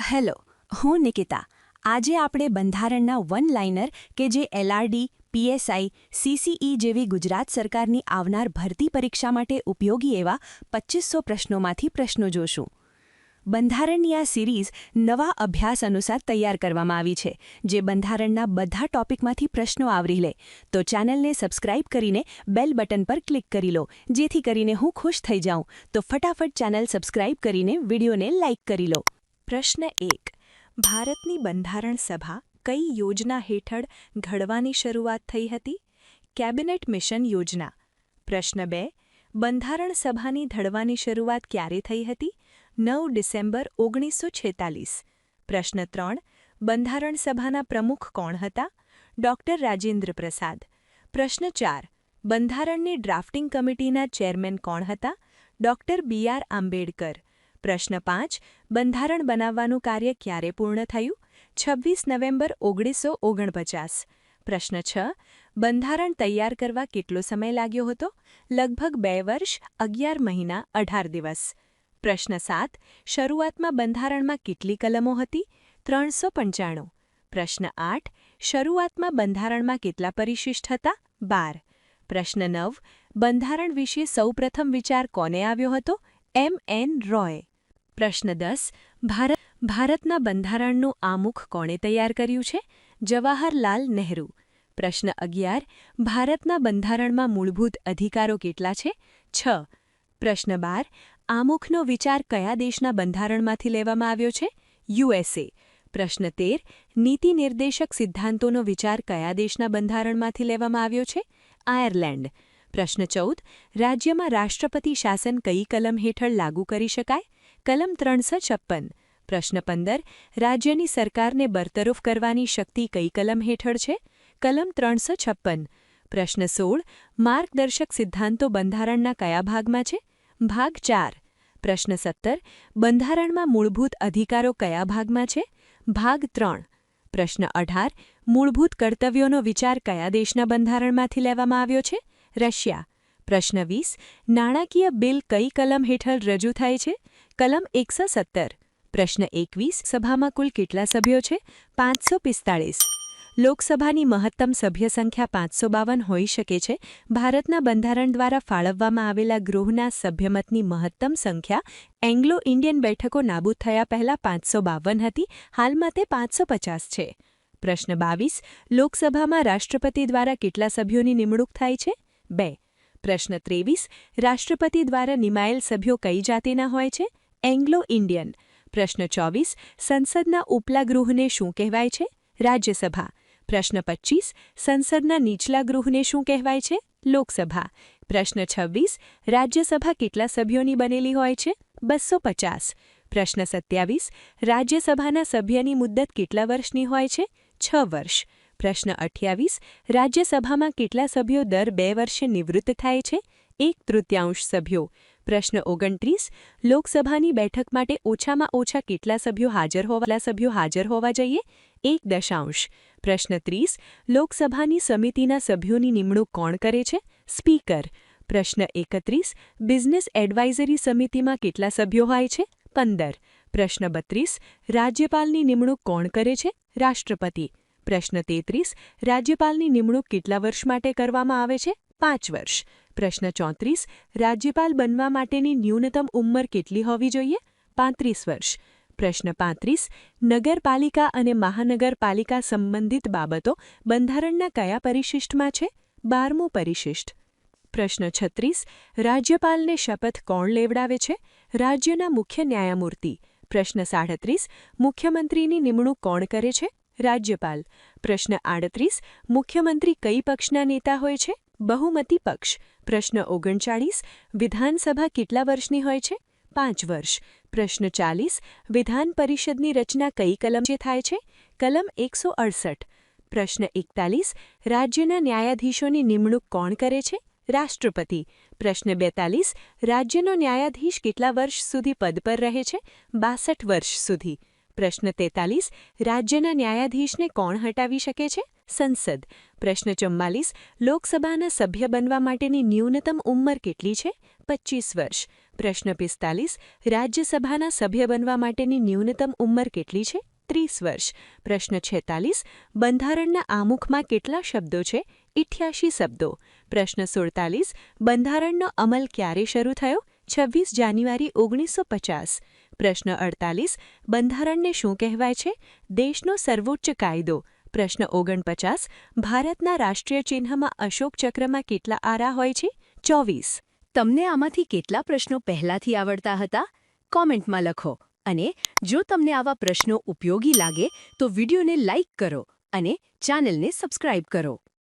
Hello, હું નિકિતા. આજે આપણે બંધારણના વન લાઇનર કે જે એલઆરડી, પીએસઆઈ, સીસીઈ જેવી ગુજરાત સરકારની આવનાર ભરતી પરીક્ષા માટે ઉપયોગી એવા 2500 પ્રશ્નોમાંથી પ્રશ્નો જોશું. બંધારણની આ સિરીઝ નવા અભ્યાસ અનુસાર તૈયાર કરવામાં આવી છે, જે બંધારણના બધા ટોપિકમાંથી પ્રશ્નો આવરી લે. તો ચેનલને સબસ્ક્રાઇબ કરીને બેલ બટન પર ક્લિક કરી લો, જેથી કરીને હું ખુશ થઈ જાઉં. તો ફટાફટ ચેનલ સબસ્ક્રાઇબ કરીને વિડીયોને લાઇક કરી લો. પ્રશ્ન 1. ભારતની બંધારણ સભા કઈ યોજના હેઠળ ઘડવાની શરૂઆત થઈ હતી? કેબિનેટ મિશન યોજના. પ્રશ્ન 2. બંધારણ સભાની ઘડવાની શરૂઆત ક્યારે થઈ હતી? 9 ડિસેમ્બર 1946. પ્રશ્ન 3. બંધારણ સભાના પ્રમુખ કોણ હતા? ડૉક્ટર રાજેન્દ્ર પ્રસાદ. પ્રશ્ન 4. બંધારણની ડ્રાફ્ટિંગ કમિટીના ચેરમેન કોણ હતા? ડૉક્ટર બી.આર. આંબેડકર. પ્રશ્ન 5. બંધારણ બનાવવાનું કાર્ય ક્યારે પૂર્ણ થયું? 26 નવેમ્બર 1949. પ્રશ્ન 6. બંધારણ તૈયાર કરવા કેટલો સમય લાગ્યો હતો? લગભગ 2 વર્ષ 11 મહિના 18 દિવસ. પ્રશ્ન 7. શરૂઆતમાં બંધારણમાં કેટલી કલમો હતી? 395. પ્રશ્ન 8. શરૂઆતમાં બંધારણમાં કેટલા પરિશિષ્ટ હતા? 12. પ્રશ્ન 9. બંધારણ વિશે સૌપ્રથમ વિચાર કોને આવ્યો હતો? M.N. રોય. પ્રશ્ન 10. ભારતના બંધારણનું આમુખ કોણે તૈયાર કર્યું છે? જવાહરલાલ નહેરુ. પ્રશ્ન 11. ભારતના બંધારણમાં મૂળભૂત અધિકારો કેટલા છે? 6. પ્રશ્ન 12. આમુખનો વિચાર કયા દેશના બંધારણમાંથી લેવામાં આવ્યો છે? USA. પ્રશ્ન 13. નીતિ નિર્દેશક સિદ્ધાંતોનો વિચાર કયા દેશના બંધારણમાંથી લેવામાં આવ્યો છે? આયર્લેન્ડ. પ્રશ્ન 14. રાજ્યમાં રાષ્ટ્રપતિ શાસન કઈ કલમ હેઠળ લાગુ કરી શકાય? કલમ 356. પ્રશ્ન 15. રાજ્યની સરકારને બરતરફ કરવાની શક્તિ કઈ કલમ હેઠળ છે? કલમ 356. પ્રશ્ન 16. માર્ગદર્શક સિદ્ધાંતો બંધારણના કયા ભાગમાં છે? ભાગ 4. પ્રશ્ન 17. બંધારણમાં મૂળભૂત અધિકારો કયા ભાગમાં છે? ભાગ 3. પ્રશ્ન 18. મૂળભૂત કર્તવ્યોનો વિચાર કયા દેશના બંધારણમાંથી લેવામાં આવ્યો છે? રશિયા. પ્રશ્ન 20. નાણાકીય બિલ કઈ કલમ હેઠળ રજૂ થાય છે? કલમ 117. પ્રશ્ન 21. સભામાં કુલ કેટલા સભ્યો છે? 545. લોકસભાની મહત્તમ સભ્ય સંખ્યા 552 હોઈ શકે છે. ભારતના બંધારણ દ્વારા ફાળવવામાં આવેલા ગૃહના સભ્યમતની મહત્તમ સંખ્યા એંગ્લો ઇન્ડિયન બેઠકો નાબૂદ થયા પહેલાં 552 હતી. હાલમાં તે 550 છે. પ્રશ્ન 22. લોકસભામાં રાષ્ટ્રપતિ દ્વારા કેટલા સભ્યોની નિમણૂક થાય છે? 2. પ્રશ્ન 23. રાષ્ટ્રપતિ દ્વારા નિમાયેલ સભ્યો કઈ જાતિના હોય છે? Anglo Indian. પ્રશ્ન 24. સંસદના ઉપલા ગૃહને શું કહેવાય છે? રાજ્યસભા. પ્રશ્ન 25. સંસદના નીચલા ગૃહને શું કહેવાય છે? લોકસભા. પ્રશ્ન 26. રાજ્યસભા કેટલા સભ્યોની બનેલી હોય છે? 250. પ્રશ્ન 27. રાજ્યસભાના સભ્યની મુદ્દત કેટલા વર્ષની હોય છે? 6 વર્ષ. પ્રશ્ન 28. રાજ્યસભામાં કેટલા સભ્યો દર 2 વર્ષે નિવૃત્ત થાય છે? 1/3 સભ્યો. પ્રશ્ન 29. લોકસભાની બેઠક માટે ઓછામાં ઓછા કેટલા સભ્યો હાજર હોવા જોઈએ? 1 પ્રશ્ન 30. લોકસભાની સમિતિના સભ્યોની નિમણૂક કોણ કરે છે? સ્પીકર. પ્રશ્ન 31. બિઝનેસ એડવાઇઝરી સમિતિમાં કેટલા સભ્યો હોય છે? 15. પ્રશ્ન 32. રાજ્યપાલની નિમણૂક કોણ કરે છે? રાષ્ટ્રપતિ. પ્રશ્ન 33. રાજ્યપાલની નિમણૂક કેટલા વર્ષ માટે કરવામાં આવે છે? 5 વર્ષ. પ્રશ્ન 34. રાજ્યપાલ બનવા માટેની ન્યૂનતમ ઉંમર કેટલી હોવી જોઈએ? 35 વર્ષ. પ્રશ્ન 35. નગરપાલિકા અને મહાનગરપાલિકા સંબંધિત બાબતો બંધારણના કયા પરિશિષ્ટમાં છે? 12મું પરિશિષ્ટ. પ્રશ્ન 36. રાજ્યપાલને શપથ કોણ લેવડાવે છે? રાજ્યના મુખ્ય ન્યાયમૂર્તિ. પ્રશ્ન 37. મુખ્યમંત્રીની નિમણૂક કોણ કરે છે? રાજ્યપાલ. પ્રશ્ન 38. મુખ્યમંત્રી કઈ પક્ષના નેતા હોય છે? બહુમતી પક્ષ. પ્રશ્ન 39. વિધાનસભા કેટલા વર્ષની હોય છે? 5 વર્ષ. પ્રશ્ન 40. વિધાન પરિષદની રચના કઈ કલમ જે થાય છે? કલમ 168. પ્રશ્ન 41. રાજ્યના ન્યાયાધીશોની નિમણૂક કોણ કરે છે? રાષ્ટ્રપતિ. પ્રશ્ન 42. રાજ્યનો ન્યાયાધીશ કેટલા વર્ષ સુધી પદ પર રહે છે? 62 વર્ષ સુધી. પ્રશ્ન 43. રાજ્યના ન્યાયાધીશને કોણ હટાવી શકે છે? સંસદ. પ્રશ્ન 44. લોકસભાના સભ્ય બનવા માટેની ન્યૂનતમ ઉંમર કેટલી છે? 25 વર્ષ. પ્રશ્ન 45 રાજ્યસભાના સભ્ય બનવા માટેની ન્યૂનતમ ઉંમર કેટલી છે? 30 વર્ષ. પ્રશ્ન 46 બંધારણના આમુખમાં કેટલા શબ્દો છે? 88 શબ્દો. પ્રશ્ન 47 બંધારણનો અમલ ક્યારે શરૂ થયો? 26 જાન્યુઆરી 1950. પ્રશ્ન 48 બંધારણને શું કહેવાય છે? દેશનો સર્વોચ્ચ કાયદો. પ્રશ્ન 49 ભારતના રાષ્ટ્રીય ચિહ્નમાં અશોક ચક્રમાં કેટલા આરા હોય છે? 24. તમને આમાંથી કેટલા પ્રશ્નો પહેલાથી આવડતા હતા? કોમેન્ટમાં લખો. અને જો તમને આવા પ્રશ્નો ઉપયોગી લાગે તો વિડીયોને લાઇક કરો અને ચેનલને સબસ્ક્રાઇબ કરો.